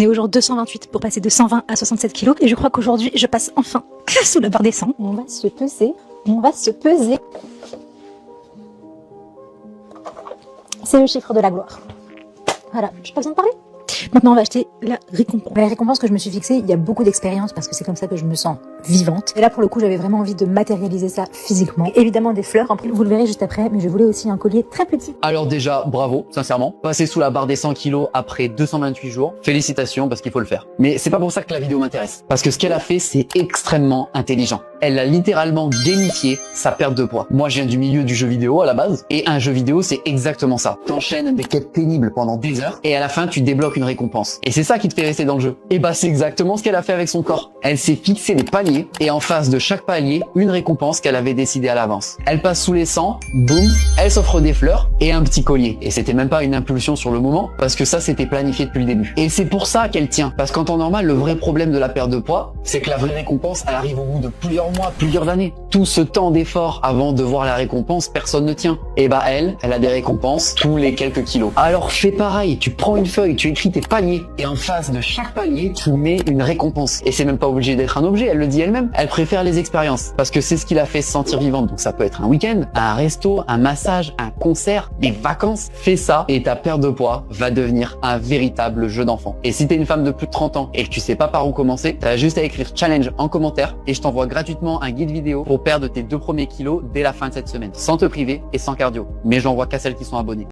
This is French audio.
On est au jour 228 pour passer de 120 à 67 kilos et je crois qu'aujourd'hui je passe enfin sous la barre des 100. On va se peser, on va se peser. C'est le chiffre de la gloire. Voilà, j'ai pas besoin de parler. Maintenant, on va acheter la récompense. La récompense que je me suis fixée, il y a beaucoup d'expérience parce que c'est comme ça que je me sens vivante. Et là, pour le coup, j'avais vraiment envie de matérialiser ça physiquement. Et évidemment, des fleurs. Vous le verrez juste après, mais je voulais aussi un collier très petit. Alors déjà, bravo, sincèrement. Passer sous la barre des 100 kilos après 228 jours, félicitations parce qu'il faut le faire. Mais c'est pas pour ça que la vidéo m'intéresse. Parce que ce qu'elle a fait, c'est extrêmement intelligent. Elle a littéralement gamifié sa perte de poids. Moi, je viens du milieu du jeu vidéo à la base. Et un jeu vidéo, c'est exactement ça. T'enchaînes des quêtes pénibles pendant des heures et à la fin, tu débloques une récompense. Et c'est ça qui te fait rester dans le jeu. Et bah, c'est exactement ce qu'elle a fait avec son corps. Elle s'est fixé des paliers et en face de chaque palier, une récompense qu'elle avait décidée à l'avance. Elle passe sous les 100, boum, elle s'offre des fleurs et un petit collier. Et c'était même pas une impulsion sur le moment parce que ça, c'était planifié depuis le début. Et c'est pour ça qu'elle tient. Parce qu'en temps normal, le vrai problème de la perte de poids, c'est que la vraie récompense, elle arrive au bout de plusieurs mois, plusieurs années. Tout ce temps d'effort avant de voir la récompense, personne ne tient. Et bah elle a des récompenses tous les quelques kilos. Alors fais pareil, tu prends une feuille, tu écris tes paliers et en face de chaque palier, tu mets une récompense. Et c'est même pas obligé d'être un objet, elle le dit elle-même. Elle préfère les expériences parce que c'est ce qui la fait se sentir vivante. Donc ça peut être un week-end, un resto, un massage, un concert, des vacances. Fais ça et ta perte de poids va devenir un véritable jeu d'enfant. Et si t'es une femme de plus de 30 ans et que tu sais pas par où commencer, t'as juste à écrire challenge en commentaire et je t'envoie gratuitement un guide vidéo pour perdre tes 2 premiers kilos dès la fin de cette semaine, sans te priver et sans cardio. Mais j'envoie qu'à celles qui sont abonnées.